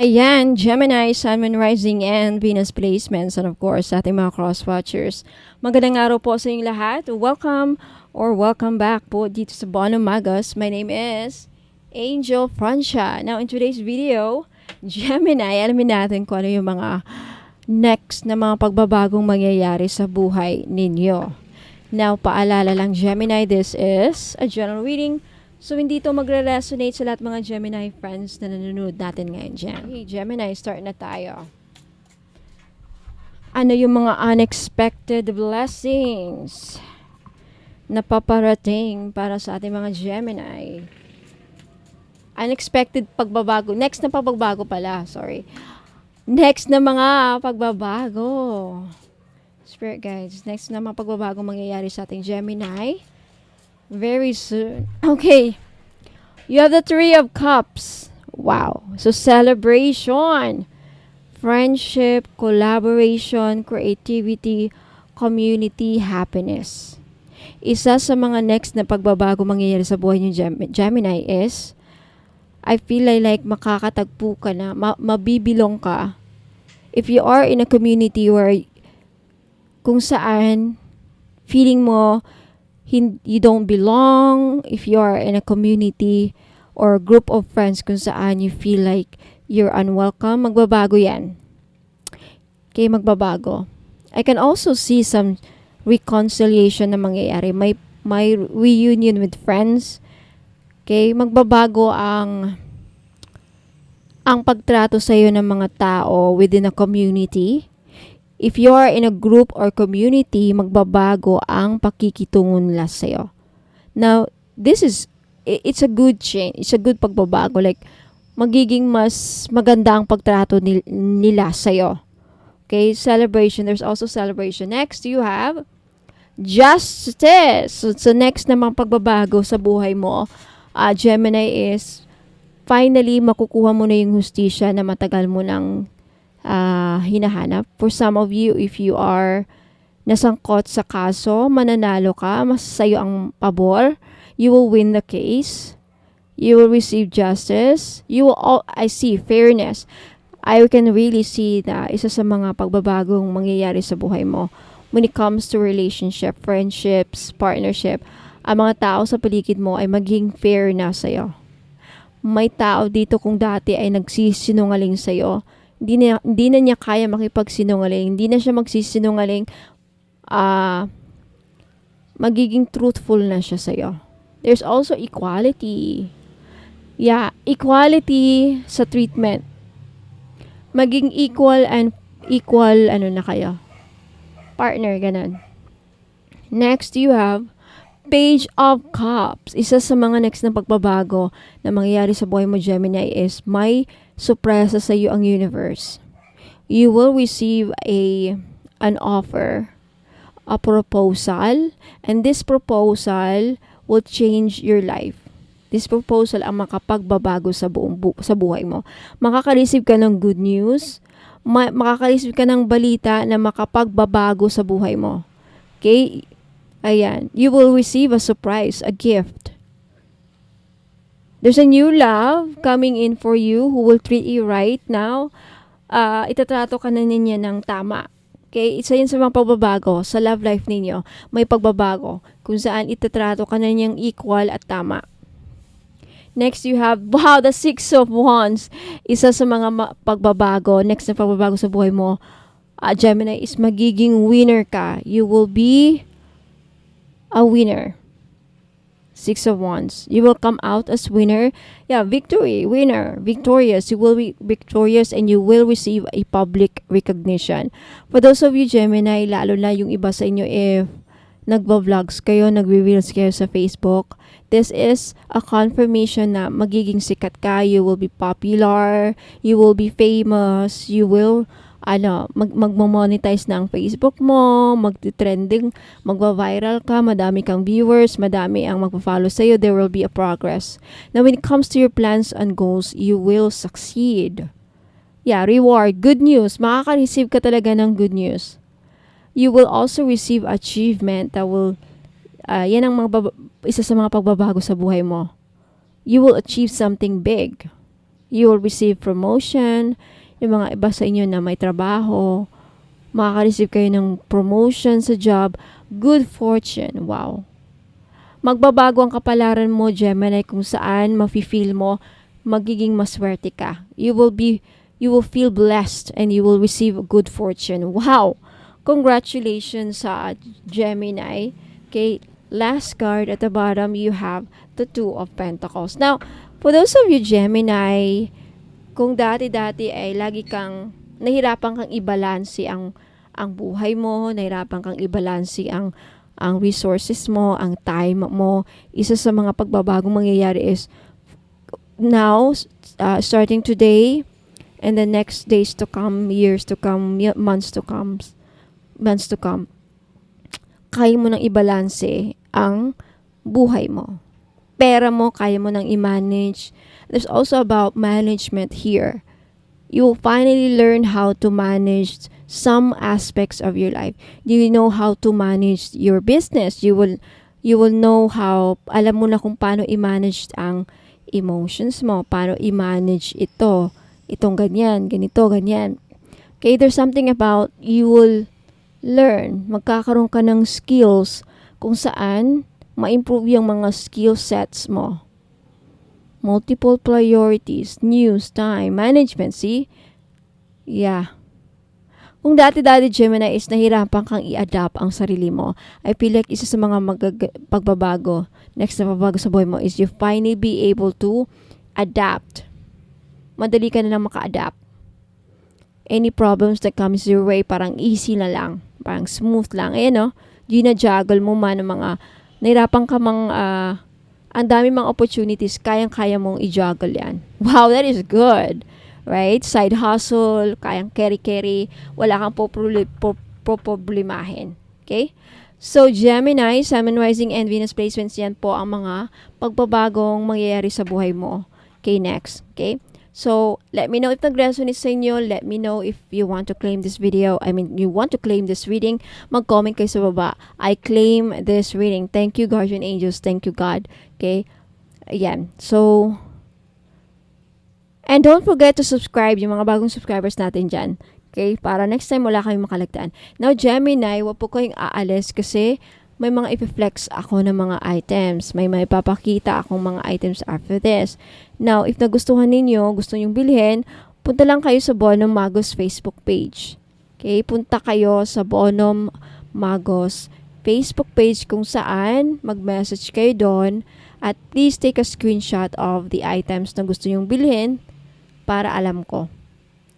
Ayan, Gemini, Sun, Moon, Rising, and Venus placements, and of course, sa ating mga cross-watchers. Magandang araw po sa inyong lahat. Welcome back po dito sa Bono Magas. My name is Angel Francia. Now, in today's video, Gemini, alamin natin kung ano yung mga next na mga pagbabagong mangyayari sa buhay ninyo. Now, paalala lang, Gemini, this is a general reading. So, hindi ito magre-resonate sa lahat mga Gemini friends na nanonood natin ngayon dyan. Hey, Gemini, start na tayo. Ano yung mga unexpected blessings na paparating para sa ating mga Gemini? Unexpected pagbabago. Next na pagbabago pala, sorry. Next na mga pagbabago. Spirit guides, next na mga pagbabago mangyayari sa ating Gemini. Very soon. Okay. You have the Three of Cups. Wow. So, celebration, friendship, collaboration, creativity, community, happiness. Isa sa mga next na pagbabago mangyayari sa buhay niyo, Gemini, is I feel like makakatagpo ka na, mabibilong ka. If you are in a community where kung saan feeling mo you don't belong, if you are in a community or a group of friends kung saan you feel like you're unwelcome, magbabago yan. Okay, magbabago. I can also see some reconciliation na mangyayari. May reunion with friends. Okay, magbabago ang pagtrato sa iyo ng mga tao within a community. If you are in a group or community, magbabago ang pakikitungo nila sa'yo. Now, it's a good change. It's a good pagbabago. Like, magiging mas maganda ang pagtrato nila sa'yo. Okay, celebration. There's also celebration. Next, you have justice. So next namang pagbabago sa buhay mo, Gemini, is finally makukuha mo na yung hustisya na matagal mo nang hinahanap. For some of you, if you are nasangkot sa kaso, mananalo ka, mas sa'yo ang pabor, you will win the case, you will receive justice, I see fairness. I can really see na isa sa mga pagbabagong mangyayari sa buhay mo when it comes to relationship, friendships, partnership. Ang mga tao sa paligid mo ay maging fair na sa'yo. May tao dito kung dati ay nagsisinungaling sa'yo, hindi na niya kaya makipagsinungaling. Hindi na siya magsisinungaling. Magiging truthful na siya sa'yo. There's also equality. Yeah, equality sa treatment. Maging equal na kayo. Partner, ganun. Next, you have Page of Cups. Isa sa mga next na pagbabago na mangyayari sa buhay mo, Gemini, is may surpresa sa iyo ang universe. You will receive an offer, a proposal, and this proposal will change your life. This proposal ang makapagbabago sa buhay mo. Makaka-receive ka ng good news, makaka-receive ka ng balita na makapagbabago sa buhay mo. Okay? Ayan, you will receive a surprise, a gift. There's a new love coming in for you who will treat you right now. Itatrato ka na niya ng tama. Okay, isa yun sa mga pagbabago sa love life ninyo. May pagbabago kung saan itatrato ka na niyang equal at tama. Next, you have, the Six of Wands. Isa sa mga pagbabago, next na pagbabago sa buhay mo, Gemini, is magiging winner ka. You will be a winner. Six of Wands. You will come out as winner. Yeah, victory, winner, victorious. You will be victorious and you will receive a public recognition. For those of you, Gemini, lalo na yung iba sa inyo, if nagba-vlogs kayo, nagre-reels kayo sa Facebook, this is a confirmation na magiging sikat ka. You will be popular. You will be famous. You will magmo-monetize na ang Facebook mo, magti-trending, magva-viral ka, madami kang viewers, madami ang magpa-follow sa'yo, there will be a progress. Now, when it comes to your plans and goals, you will succeed. Yeah, reward, good news, makaka-receive ka talaga ng good news. You will also receive achievement that will, yan ang isa sa mga pagbabago sa buhay mo. You will achieve something big. You will receive promotion. Yung mga iba sa inyo na may trabaho, makaka-receive kayo ng promotion sa job. Good fortune. Wow. Magbabago ang kapalaran mo, Gemini, kung saan mafe-feel mo magiging maswerte ka. You will feel blessed and you will receive good fortune. Wow! Congratulations sa Gemini. Okay, last card at the bottom, you have the Two of Pentacles. Now, for those of you Gemini, kung dati-dati ay lagi kang nahirapan kang ibalanse ang buhay mo, nahirapan kang ibalanse ang resources mo, ang time mo, isa sa mga pagbabagong mangyayari is now, starting today, and the next days to come, years to come, months to come, kaya mo nang ibalanse ang buhay mo. Pera mo, kaya mo nang i-manage. There's also about management here. You will finally learn how to manage some aspects of your life. You know how to manage your business. You will know how, alam mo na kung paano i-manage ang emotions mo, paano i-manage itong ganyan, ganito, ganyan. Okay, there's something about you will learn, magkakaroon ka ng skills kung saan ma-improve yung mga skill sets mo. Multiple priorities, news, time, management, see? Yeah. Kung dati-dati Gemini is nahirapan kang i-adapt ang sarili mo, I feel like isa sa mga pagbabago, next na pagbabago sa buhay mo is you finally be able to adapt. Madali ka na lang maka-adapt. Any problems that comes your way, parang easy na lang. Parang smooth lang. Ayan, no? Gina-juggle mo man ng mga, nahirapan ka ang dami mga opportunities, kayang-kaya mong i-juggle yan. Wow, that is good. Right? Side hustle, kayang carry, wala kang problemahin. Okay? So, Gemini, Sun, Rising, and Venus placements, yan po ang mga pagbabagong mangyayari sa buhay mo. Okay, next. Okay? So, let me know if nag-resonate sa inyo. Let me know if you want to claim this video. You want to claim this reading. Mag-comment kayo sa baba. I claim this reading. Thank you, guardian angels. Thank you, God. Okay? Ayan. So, and don't forget to subscribe, yung mga bagong subscribers natin dyan. Okay? Para next time wala kayong makalagtaan. Now, Gemini, wag po kayong aalis kasi may mga ipiflex ako ng mga items. May papakita akong mga items after this. Now, if nagustuhan ninyo, gusto nyong bilhin, punta lang kayo sa Bonum Magos Facebook page. Okay? Punta kayo sa Bonum Magos Facebook page kung saan mag-message kayo doon at please take a screenshot of the items na gusto nyong bilhin para alam ko.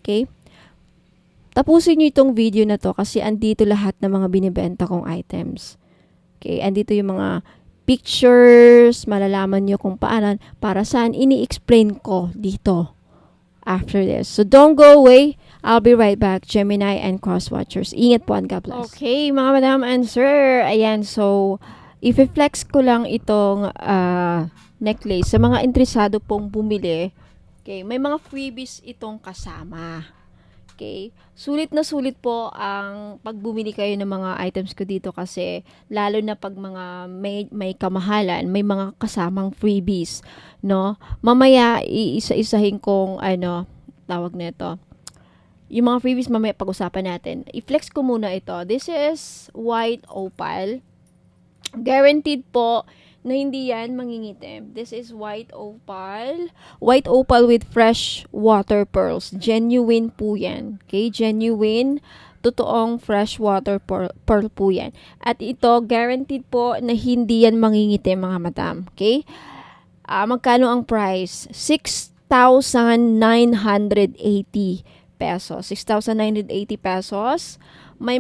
Okay? Tapusin nyo itong video na to kasi andito lahat ng mga binibenta kong items. Okay, andito yung mga pictures, malalaman nyo kung paano, para saan, ini-explain ko dito after this. So, don't go away. I'll be right back, Gemini and Crosswatchers. Ingat po and God bless. Okay, mga madam and sir. Ayan, so, i-flex ko lang itong necklace. Sa mga interesado pong bumili, okay, may mga freebies itong kasama. Okay? Sulit na sulit po ang pagbumili kayo ng mga items ko dito kasi lalo na pag mga may kamahalan, may mga kasamang freebies, no? Mamaya iisa-isahin kong tawag nito. Yung mga freebies mamaya pag-usapan natin. I-flex ko muna ito. This is white opal. Guaranteed po na hindi yan mangingitim. This is white opal. White opal with fresh water pearls. Genuine po yan. Okay? Genuine. Totoong fresh water pearl po yan. At ito, guaranteed po na hindi yan mangingitim, mga madam. Okay? Magkano ang price? 6,980 pesos. 6,980 pesos. May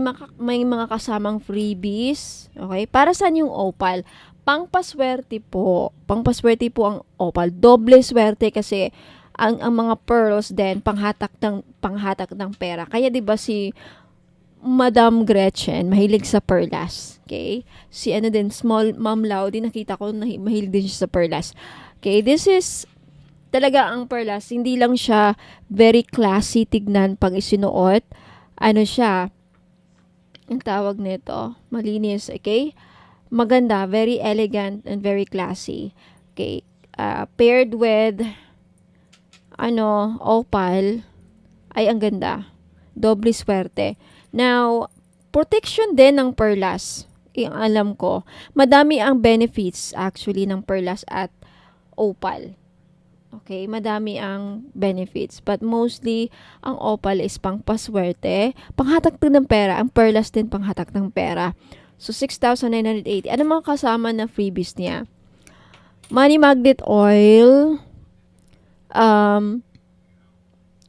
mga kasamang freebies. Okay? Para saan yung opal? Pangpaswerte po. Pangpaswerte po ang opal. Doble swerte kasi ang mga pearls din panghatak ng pera. Kaya 'di ba si Madam Gretchen mahilig sa perlas. Okay? Si Small Ma'am Lau din nakita ko mahilig din siya sa perlas. Okay, this is talaga ang perlas, hindi lang siya very classy tignan pag isinuot. Ano siya? Ang tawag nito, malinis, okay? Maganda, very elegant and very classy. Okay, paired with opal ay ang ganda. Doble swerte. Now, protection din ng perlas. Yung alam ko, madami ang benefits actually ng perlas at opal. Okay, madami ang benefits. But mostly, ang opal is pang paswerte. Panghatak din ng pera. Ang perlas din panghatak ng pera. So, 6,980. Ano mga kasama na freebies niya? Money magnet oil.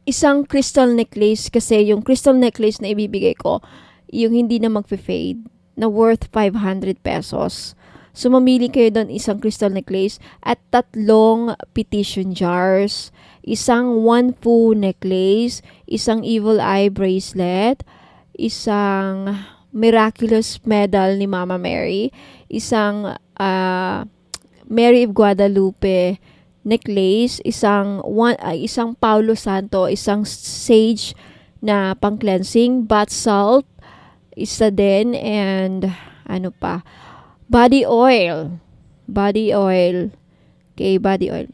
Isang crystal necklace. Kasi yung crystal necklace na ibibigay ko, yung hindi na mag-fade, na worth 500 pesos. So, mamili kayo doon isang crystal necklace at 3 petition jars, isang one fu necklace, isang evil eye bracelet, isang miraculous medal ni Mama Mary, isang Mary of Guadalupe necklace, isang Paulo Santo, isang sage na pang-cleansing, bath salt, isa din, and body oil. Okay, body oil.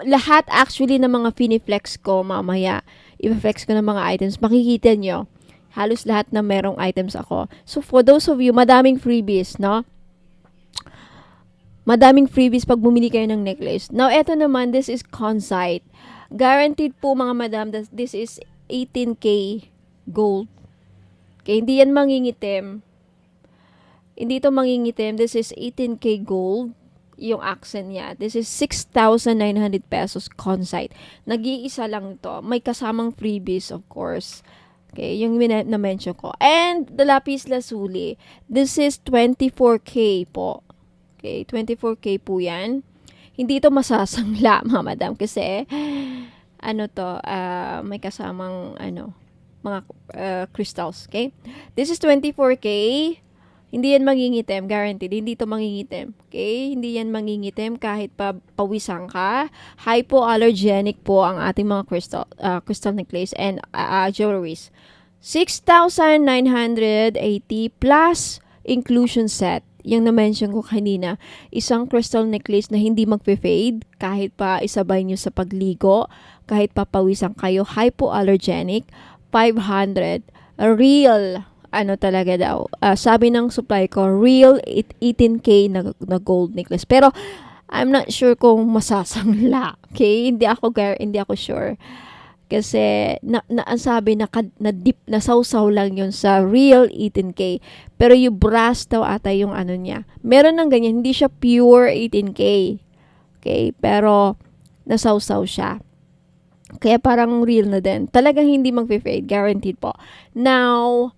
Lahat actually ng mga finiflex ko mamaya, i-flex ko ng mga items, makikita nyo. Halos lahat na merong items ako. So, for those of you, madaming freebies, no? Madaming freebies pag bumili kayo ng necklace. Now, eto naman, this is Consite. Guaranteed po, mga madam, that this is 18K gold. Okay, hindi yan mangingitim. Hindi ito mangingitim. This is 18K gold. Yung accent niya. This is 6,900 pesos Consite. Nag-iisa lang ito. May kasamang freebies, of course. Okay, yung na-mention ko. And the lapis lazuli. This is 24K po. Okay, 24K po yan. Hindi ito masasangla, mga madam. Kasi, may kasamang, mga crystals. Okay? This is 24K. Hindi yan mangingitim, guaranteed. Hindi ito mangingitim. Okay? Hindi yan mangingitim kahit pawisan ka. Hypoallergenic po ang ating mga crystal necklace and jewelries. 6,980 plus inclusion set. Yung na-mention ko kanina, isang crystal necklace na hindi magpe-fade kahit pa isabay nyo sa pagligo, kahit pa pawisan kayo, hypoallergenic, 500, real, talaga daw. Sabi ng supply ko, real 18K na gold necklace. Pero, I'm not sure kung masasangla. Okay? Hindi ako sure. Kasi, ang sabi na dip, na sausaw lang yun sa real 18K. Pero yung brass daw ata yung niya. Meron ng ganyan, hindi siya pure 18K. Okay? Pero, nasausaw siya. Kaya parang real na din. Talagang hindi mag-fade. Guaranteed po. Now,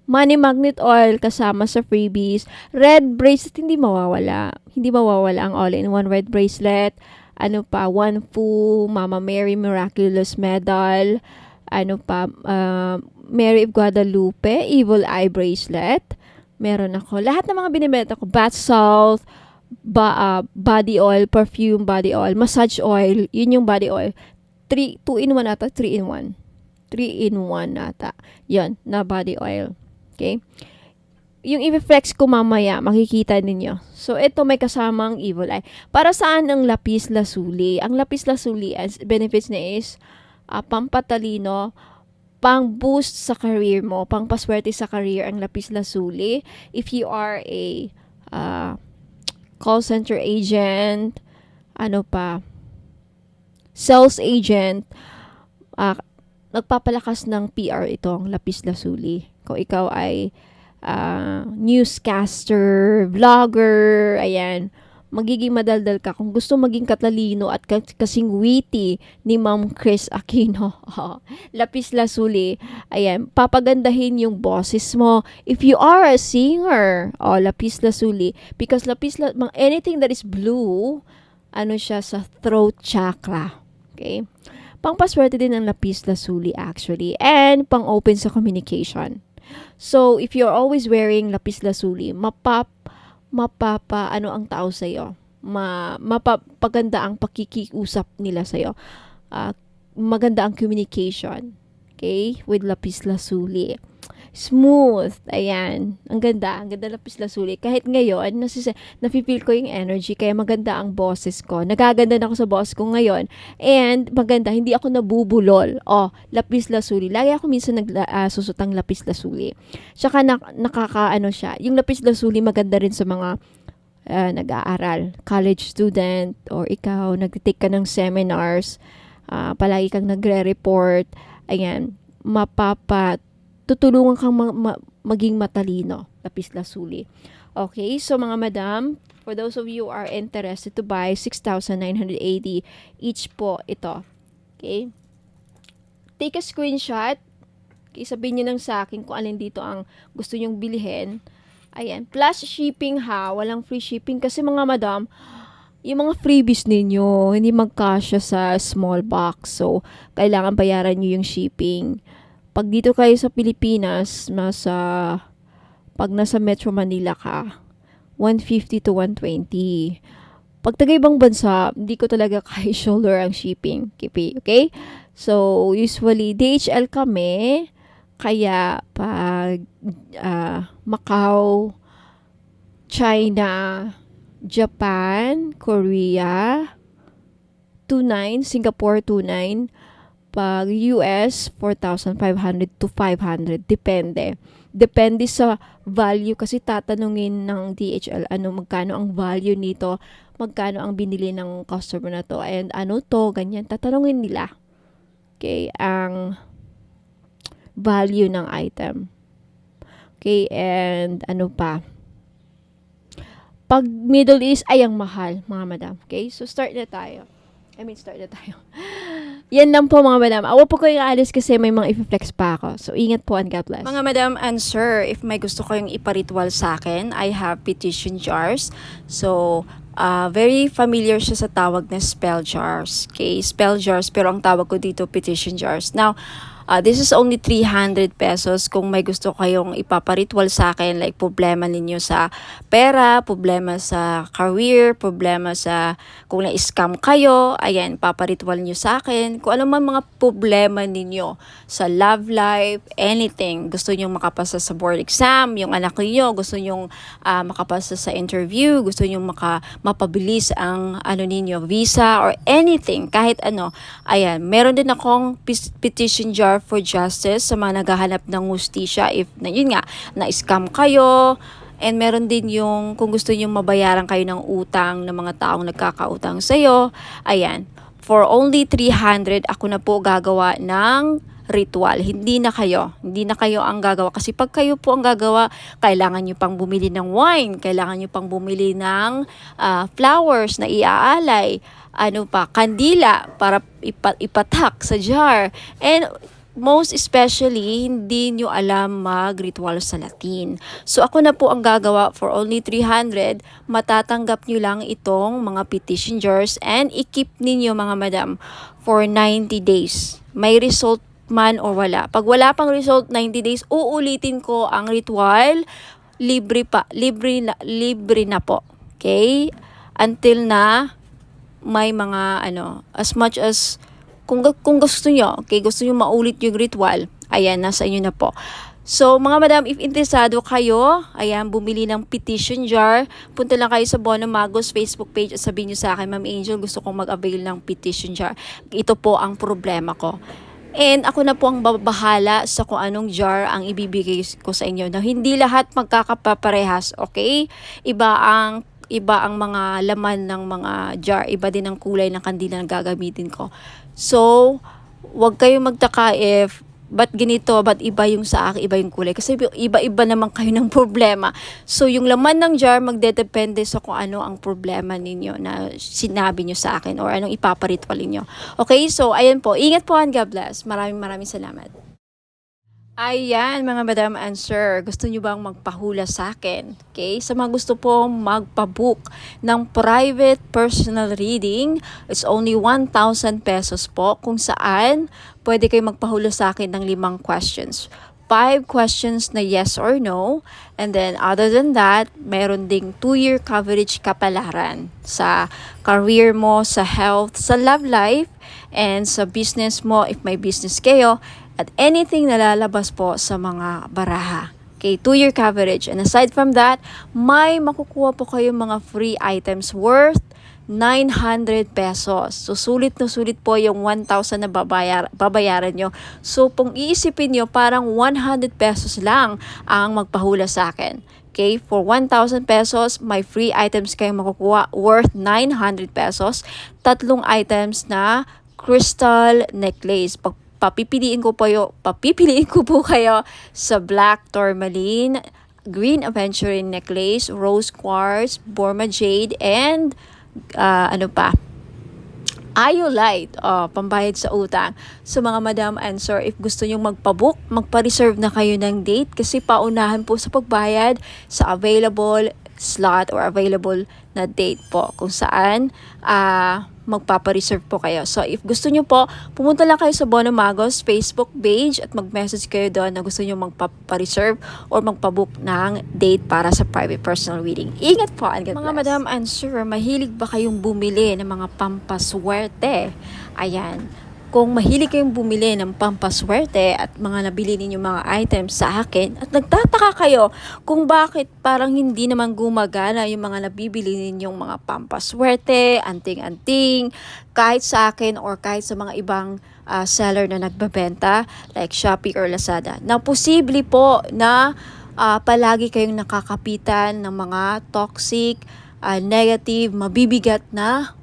money magnet oil kasama sa freebies. Red bracelet, hindi mawawala. Hindi mawawala ang all-in-one red bracelet. One fu, Mama Mary Miraculous Medal. Mary of Guadalupe, Evil Eye Bracelet. Meron ako. Lahat ng mga binibenta ko. Bath salt, body oil, perfume body oil, massage oil. Yun yung body oil. 2-in-1 ata. 3-in-1. 3-in-1 ata. Yun, na body oil. Okay? Yung i-flex ko mamaya, makikita ninyo. So, ito may kasamang evil eye. Para saan ang lapis lazuli? Ang lapis lazuli, as benefits niya is pampatalino, pang-boost sa career mo, pang-paswerte sa career ang lapis lazuli. If you are a call center agent, sales agent, nagpapalakas ng PR itong lapis lazuli. Kung ikaw ay newscaster, vlogger, ayan, magiging madaldal ka. Kung gusto maging katalino at kasing witty ni Ma'am Chris Aquino, lapis lazuli, ayan, papagandahin yung boses mo. If you are a singer, lapis lazuli, because anything that is blue, siya sa throat chakra. Okay? Pangpaswerte din ang lapis lazuli actually, and pang-open sa communication. So, if you're always wearing lapis lazuli, ang tao sa'yo? Mapapaganda ang pakikiusap nila sa'yo. Maganda ang communication. Okay? With lapis lazuli. Smooth. Ayan. Ang ganda. Ang ganda lapis lazuli. Kahit ngayon, nafe-feel ko yung energy. Kaya maganda ang boses ko. Nagaganda na ako sa boss ko ngayon. And maganda. Hindi ako nabubulol. Oh, lapis lazuli. Lagi ako minsan susutang lapis lazuli. Tsaka nakakaano siya. Yung lapis lazuli maganda rin sa mga nag-aaral. College student or ikaw, nag-take ka ng seminars. Palagi kang nagre-report. Ayan. Tutulungan kang maging matalino, lapis lazuli. Okay, so mga madam, for those of you who are interested to buy 6,980 each po ito. Okay? Take a screenshot. Okay, sabihin nyo lang sa akin kung alin dito ang gusto nyong bilhin. Ayan, plus shipping ha, walang free shipping kasi mga madam, yung mga freebies ninyo, hindi magkasya sa small box. So, kailangan bayaran nyo yung shipping. Pag dito kayo sa Pilipinas, pag nasa Metro Manila ka, 150 to 120. Pag taga-ibang bansa, hindi ko talaga kaya shoulder ang shipping. Okay? So, usually, DHL kami. Kaya, pag Macau, China, Japan, Korea, 29, Singapore 29, pag US, 4,500 to 500. Depende sa value kasi tatanungin ng DHL magkano ang value nito, magkano ang binili ng customer na to, and ano to, ganyan. Tatanungin nila. Okay, ang value ng item. Okay, and ano pa. Pag Middle East, ay ang mahal, mga madam. Okay, so start na tayo. Yan lang po mga madam. Awa po ko yung alis kasi may mga i-flex pa ako. So, ingat po and God bless. Mga madam and sir, if may gusto kayong iparitual sa akin, I have petition jars. So, very familiar siya sa tawag na spell jars. Okay, spell jars, pero ang tawag ko dito petition jars. Now, this is only 300 pesos kung may gusto kayong ipaparitual sa akin, like problema ninyo sa pera, problema sa career, problema sa kung na-scam kayo, ayan, paparitual nyo sa akin. Kung ano man mga problema ninyo sa love life, anything, gusto nyo makapasa sa board exam, yung anak niyo gusto nyo makapasa sa interview, gusto nyo mapabilis ang ninyo, visa or anything, kahit ano, ayan, meron din akong petition jar for justice sa mga naghahanap ng hustisya if yun nga na-scam kayo, and meron din yung kung gusto niyo mabayaran kayo ng utang ng mga taong nagkakautang sa iyo. Ayan, for only 300 ako na po gagawa ng ritual. Hindi na kayo ang gagawa kasi pag kayo po ang gagawa, kailangan nyo pang bumili ng wine, kailangan nyo pang bumili ng flowers na iaalay, kandila para ipatak sa jar, and most especially, hindi nyo alam mag-ritual sa Latin. So, ako na po ang gagawa for only 300. Matatanggap nyo lang itong mga petition jars and i-keep ninyo mga madam for 90 days. May result man or wala. Pag wala pang result, 90 days, uulitin ko ang ritual. Libre na po. Okay? Until na may mga as much as kung gusto nyo, okay, gusto nyo maulit yung ritual, ayan, nasa inyo na po. So, mga madam, if interesado kayo, ayan, bumili ng petition jar, punta lang kayo sa Bono Magos Facebook page at sabihin nyo sa akin, Ma'am Angel, gusto kong mag-avail ng petition jar. Ito po ang problema ko. And ako na po ang babahala sa kung anong jar ang ibibigay ko sa inyo. Now, hindi lahat magkakaparehas, okay? Iba ang mga laman ng mga jar, iba din ang kulay ng kandila na gagamitin ko. So, wag kayong magtaka if ba't ganito, ba't iba yung sa akin, iba yung kulay. Kasi iba-iba naman kayo ng problema. So, yung laman ng jar magdedepende sa kung ano ang problema ninyo na sinabi nyo sa akin or anong ipaparitual ninyo. Okay, so ayan po. Ingat po and God bless. Maraming salamat. Ayan, mga madam and sir, gusto nyo bang magpahula sa akin? Okay, sa mga gusto po magpabook ng private personal reading, it's only 1,000 pesos po, kung saan pwede kayo magpahula sa akin ng 5 questions. 5 questions na yes or no, and then other than that, meron ding 2-year coverage kapalaran sa career mo, sa health, sa love life, and sa business mo, if may business kayo, at anything na lalabas po sa mga baraha. Okay, 2-year coverage. And aside from that, may makukuha po kayo mga free items worth 900 pesos. So, sulit na sulit po yung 1,000 na babayaran nyo. So, kung iisipin nyo, parang 100 pesos lang ang magpahula sa akin. Okay, for 1,000 pesos, may free items kayong makukuha worth 900 pesos. 3 items na crystal necklace. Papipiliin ko po kayo sa black tourmaline, green aventurine necklace, rose quartz, Burma jade, and Iolite, pambayad sa utang. So mga madam and sir, if gusto nyo magpabook, magpa-reserve na kayo ng date kasi paunahan po sa pagbayad sa available slot or available na date po kung saan magpapa-reserve po kayo. So if gusto nyo po, pumunta lang kayo sa Bono Magos Facebook page at mag-message kayo doon na gusto nyo magpapa-reserve or magpabook ng date para sa private personal reading. Ingat po and God bless. Mga madam and sir, mahilig ba kayong bumili ng mga pampaswerte? Ayan. Kung mahilig kayong bumili ng pampaswerte at mga nabili ninyong mga items sa akin at nagtataka kayo kung bakit parang hindi naman gumagana yung mga nabibili ninyong mga pampaswerte, anting-anting, kahit sa akin or kahit sa mga ibang seller na nagbebenta like Shopee or Lazada. Na posible po na palagi kayong nakakapitan ng mga toxic, negative, mabibigat na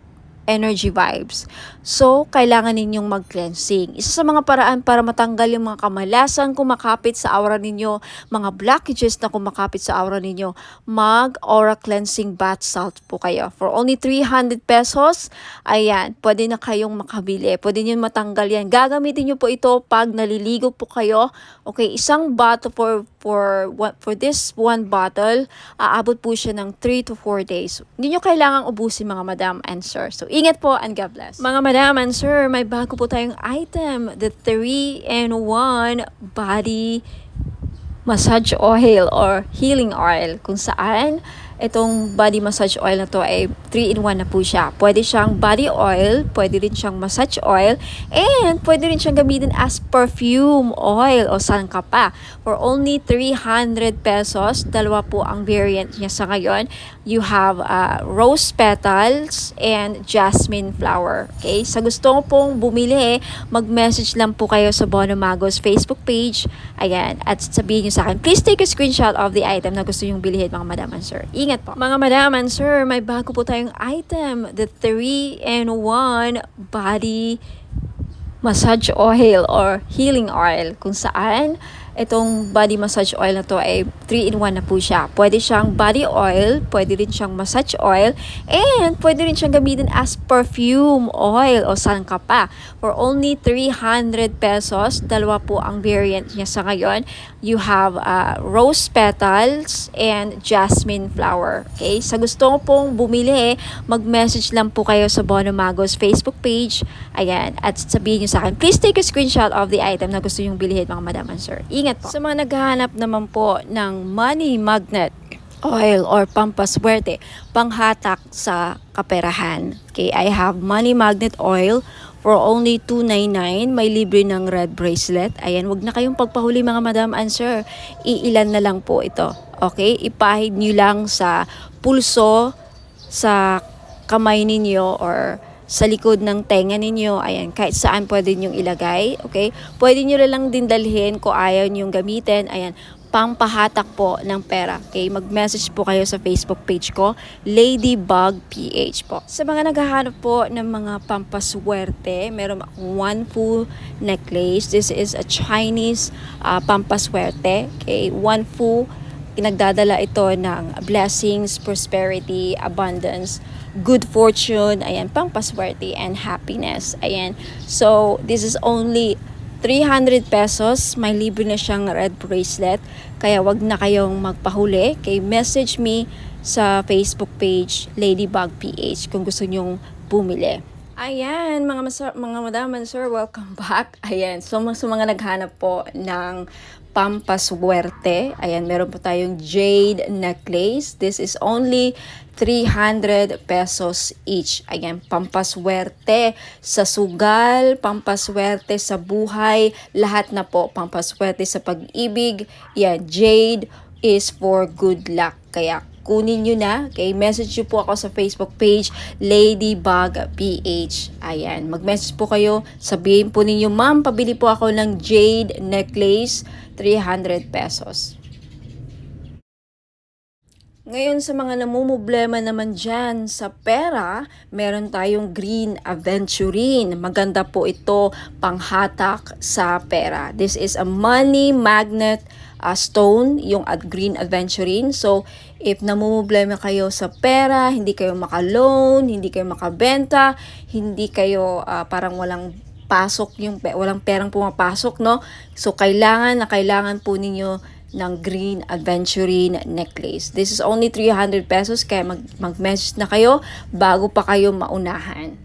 energy vibes. So, kailangan ninyong mag-cleansing. Isa sa mga paraan para matanggal yung mga kamalasan kumakapit sa aura ninyo, mga blockages na kumakapit sa aura ninyo, mag-aura cleansing bath salt po kayo. For only 300 pesos, ayan, pwede na kayong makabili. Pwede nyo matanggal yan. Gagamitin nyo po ito pag naliligo po kayo. Okay, isang bottle for this one bottle, aabot po siya ng 3 to 4 days. Hindi nyo kailangang ubusin mga madam and sir. So, ingat po and God bless. Mga madam and sir, may bago po tayong item, the 3-in-1 body massage oil or healing oil, kung saan itong body massage oil na to ay 3-in-1 na po siya. Pwede siyang body oil, pwede rin siyang massage oil, and pwede rin siyang gamitin as perfume oil o sangka pa. For only 300 pesos, dalawa po ang variant niya sa ngayon. You have rose petals and jasmine flower. Okay? Sa gusto pong bumili, mag-message lang po kayo sa Bono Magos Facebook page. Ayan. At sabihin nyo sa akin, please take a screenshot of the item na gusto nyong bilhin, mga madam and sir. Ingat po. Mga madam and sir, may bago po tayong item, the 3-in-1 body massage oil or healing oil, kung saan itong body massage oil na to ay 3-in-1 na po siya. Pwede siyang body oil, pwede rin siyang massage oil, and pwede rin siyang gamitin as perfume oil o sangka pa. For only 300 pesos, dalawa po ang variant niya sa ngayon. You have rose petals and jasmine flower. Okay? Sa gusto pong bumili, mag-message lang po kayo sa Bono Magos Facebook page. Ayan. At sabihin nyo sa akin, please take a screenshot of the item na gusto nyong bilhin, mga madam and sir. Ingat po. Sa mga naghahanap naman po ng money magnet oil or pampaswerte, panghatak sa kaperahan. Okay, I have money magnet oil for only 299. May libre ng red bracelet. Ayan, wag na kayong pagpahuli mga madam and sir. Iilan na lang po ito. Okay, ipahid nyo lang sa pulso, sa kamay ninyo or sa likod ng tenga ninyo. Ayan, kahit saan pwede nyong ilagay. Okay? Pwede nyo lang din dalhin kung ayaw nyong gamitin. Ayan, pampahatak po ng pera. Okay? Mag-message po kayo sa Facebook page ko, Ladybug PH po. Sa mga naghahanap po ng mga pampaswerte, meron akong one full necklace. This is a Chinese pampaswerte. Okay? One full, nagdadala ito ng blessings, prosperity, abundance, good fortune, ayan, pampaswerte and happiness. Ayan. So, this is only 300 pesos. May libre na siyang red bracelet. Kaya wag na kayong magpahuli. Okay, message me sa Facebook page, Ladybug PH, kung gusto nyong bumili. Ayan, mga madam and sir, welcome back. Ayan, so mga naghanap po ng pampaswerte. Ayan, meron po tayong jade necklace. This is only 300 pesos each. Ayan, pampaswerte sa sugal, pampaswerte sa buhay, lahat na po. Pampaswerte sa pag-ibig. Yan, jade is for good luck. Kaya kunin nyo na. Okay, message nyo po ako sa Facebook page, Ladybug PH. Ayan, mag-message po kayo. Sabihin po ninyo, ma'am, pabili po ako ng jade necklace, 300 pesos. Ngayon sa mga namumblema naman dyan sa pera, meron tayong green aventurine. Maganda po ito panghatak sa pera. This is a money magnet stone, yung green aventurine. So, if namumblema kayo sa pera, hindi kayo maka-loan, hindi kayo makabenta, hindi kayo parang walang pasok, walang perang pumapasok, no? So, kailangan po ninyo ng green aventurine necklace. This is only 300 pesos, kaya mag-message na kayo bago pa kayo maunahan.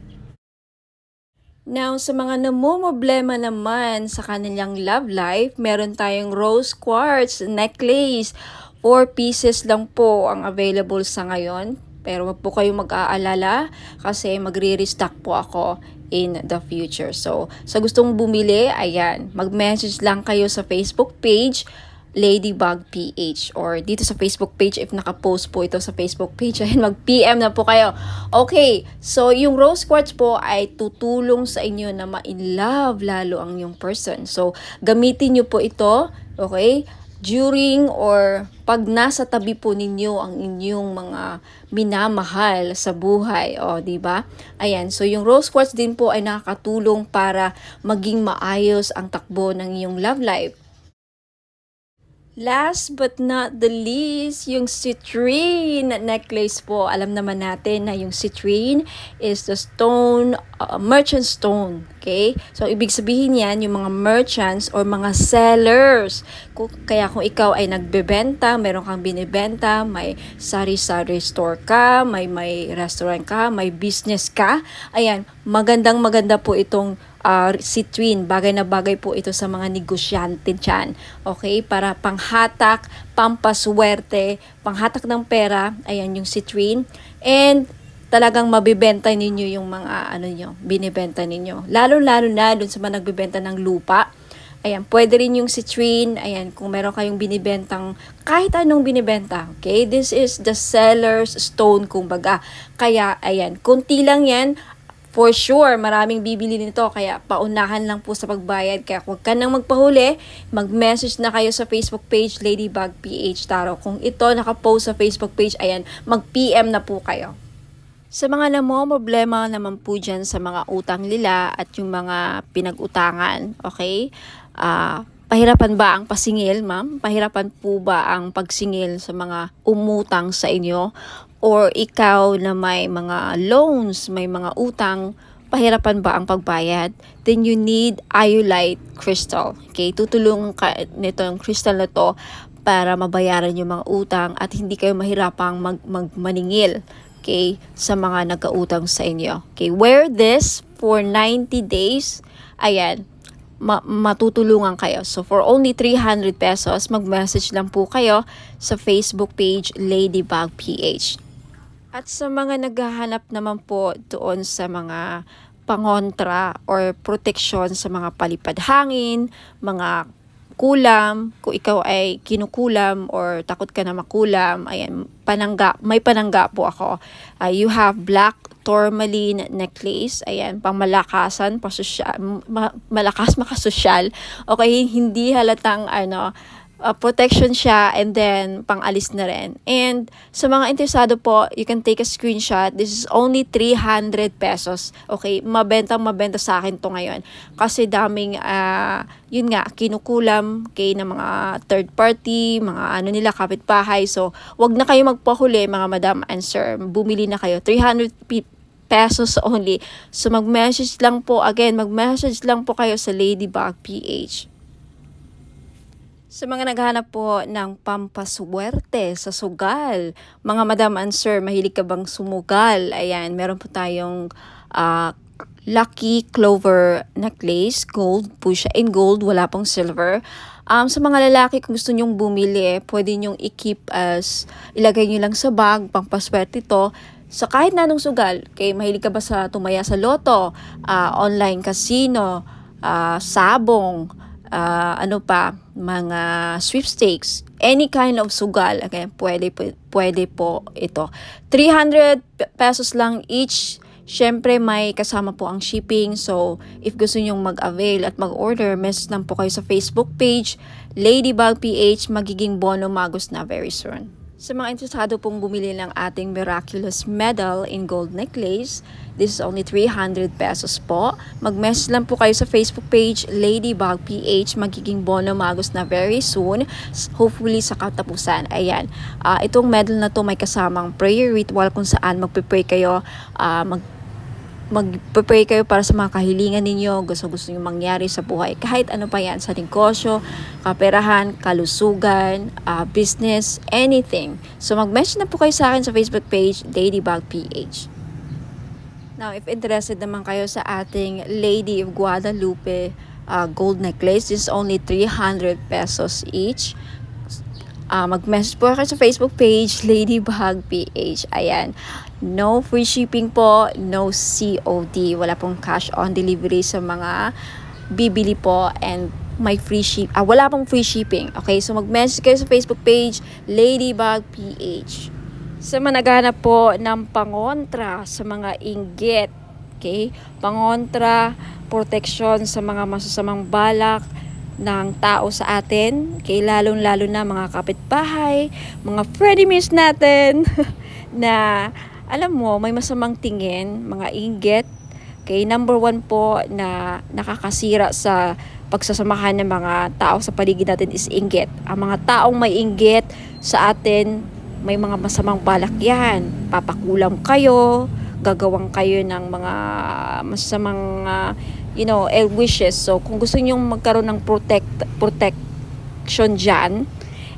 Now, sa mga namumblema naman sa kanilang love life, meron tayong rose quartz necklace. 4 pieces lang po ang available sa ngayon. Pero wag po kayong mag-aalala kasi magre-restock po ako in the future. So, sa gustong bumili, ayan, mag-message lang kayo sa Facebook page, Ladybug PH, or dito sa Facebook page if naka-post po ito sa Facebook page, ayun, mag-PM na po kayo. Okay, so yung rose quartz po ay tutulong sa inyo na ma-in-love lalo ang yung person. So, gamitin nyo po ito, okay, during or pag nasa tabi po ninyo ang inyong mga minamahal sa buhay, o di ba? Ayan, so yung rose quartz din po ay nakakatulong para maging maayos ang takbo ng iyong love life. Last but not the least, yung citrine necklace po. Alam naman natin na yung citrine is the stone, merchant stone. Okay? So, ibig sabihin yan, yung mga merchants or mga sellers. Kaya kung ikaw ay nagbebenta, meron kang binibenta, may sari-sari store ka, may restaurant ka, may business ka, ayan, maganda po itong citrine. Bagay na bagay po ito sa mga negosyante dyan. Okay? Para panghatak, pampaswerte, panghatak ng pera, ayan yung citrine. And talagang mabibenta ninyo yung mga binibenta ninyo. Lalo-lalo na dun sa mga nagbibenta ng lupa. Ayan, pwede rin yung citrine. Ayan, kung meron kayong binibentang kahit anong binibenta. Okay? This is the seller's stone, kumbaga. Kaya, ayan, konti lang yan. For sure, maraming bibili nito, kaya paunahan lang po sa pagbayad. Kaya huwag ka nang magpahuli, mag-message na kayo sa Facebook page, Ladybug PH Tarot. Kung ito nakapost sa Facebook page, ayan, mag-PM na po kayo. Sa mga namomroblema naman po dyan sa mga utang nila at yung mga pinag-utangan, okay? Pahirapan ba ang pasingil, ma'am? Pahirapan po ba ang pagsingil sa mga umutang sa inyo? Or ikaw na may mga loans, may mga utang, pahirapan ba ang pagbayad? Then you need iolite crystal. Okay? Tutulungan ka nito ang crystal na to para mabayaran yung mga utang at hindi kayo mahirapang maningil, okay, sa mga nagkautang sa inyo. Okay? Wear this for 90 days. Ayan. Matutulungan kayo. So, for only 300 pesos, mag-message lang po kayo sa Facebook page, Ladybug PH. At sa mga naghahanap naman po doon sa mga pangontra or protection sa mga palipad hangin, mga kulam, kung ikaw ay kinukulam or takot ka na makulam, ayan, may panangga po ako. You have black tourmaline necklace, ayan, pang malakasan, malakas makasosyal. Okay, hindi halatang protection siya, and then pang-alis na rin. And sa mga interesado po, you can take a screenshot. This is only 300 pesos. Okay, mabenta sa akin to ngayon. Kasi daming, yun nga, kinukulam kay ng mga third party, mga kapitbahay. So, wag na kayo magpahuli, mga madam and sir. Bumili na kayo. 300 pesos only. So, mag-message lang po kayo sa Ladybug PH. Sa mga naghahanap po ng pampaswerte sa sugal, mga madam and sir, mahilig ka bang sumugal? Ayan, meron po tayong Lucky Clover necklace. Gold po siya. In gold, wala pong silver. Sa mga lalaki, kung gusto nyong bumili, pwede nyong i-keep as, ilagay nyo lang sa bag, pampaswerte to, sa kahit na anong sugal. Okay, mahilig ka ba sa tumaya sa loto, online casino, sabong, ano pa, mga sweepstakes, any kind of sugal, okay, pwede po ito. 300 pesos lang each. Siyempre, may kasama po ang shipping. So, if gusto nyong mag-avail at mag-order, message lang po kayo sa Facebook page, Ladybug PH, magiging Bono Magos na very soon. Sa mga interesado pong bumili ng ating miraculous medal in gold necklace, this is only 300 pesos po. Mag-message lang po kayo sa Facebook page, Ladybug PH, magiging Bono Magos na very soon. Hopefully sa katapusan. Ayan. Itong medal na to may kasamang prayer ritual kung saan magpe-pray kayo, mag-pray kayo para sa mga kahilingan ninyo, gusto nyo mangyari sa buhay. Kahit ano pa yan, sa negosyo, kaperahan, kalusugan, business, anything. So mag-message na po kayo sa akin sa Facebook page, Ladybug PH. Now, if interested naman kayo sa ating Lady of Guadalupe gold necklace, this is only 300 pesos each. Mag-message po kayo sa Facebook page, Ladybug PH. Ayan. No free shipping po, no COD. Wala pong cash on delivery sa mga bibili po, and may wala pong free shipping. Okay, so mag-message kayo sa Facebook page, Ladybug PH. Sa mga naghahanap po ng pangontra sa mga inggit, okay? Pangontra, protection sa mga masasamang balak ng tao sa atin, okay? Lalong-lalo na mga kapitbahay, mga frenemies natin na alam mo, may masamang tingin, mga inggit. Okay, number 1 po na nakakasira sa pagsasamahan ng mga tao sa paligid natin is inggit. Ang mga taong may inggit sa atin, may mga masamang balak yan. Papakulam kayo, gagawang kayo ng mga masamang ill wishes. So, kung gusto nyong magkaroon ng protection dyan,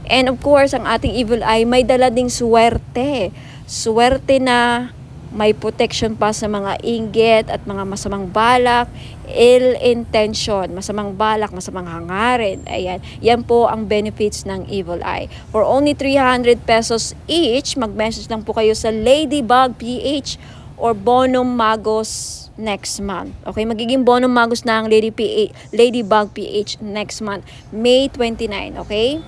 and of course, ang ating evil eye may dala ding swerte. Swerte na may protection pa sa mga inggit at mga masamang balak, ill intention, masamang balak, masamang hangarin. Ayan, yan po ang benefits ng evil eye. For only 300 pesos each, mag-message lang po kayo sa Ladybug PH or Bono Magos next month. Okay, magiging Bono Magos na ang Ladybug PH next month, May 29, okay?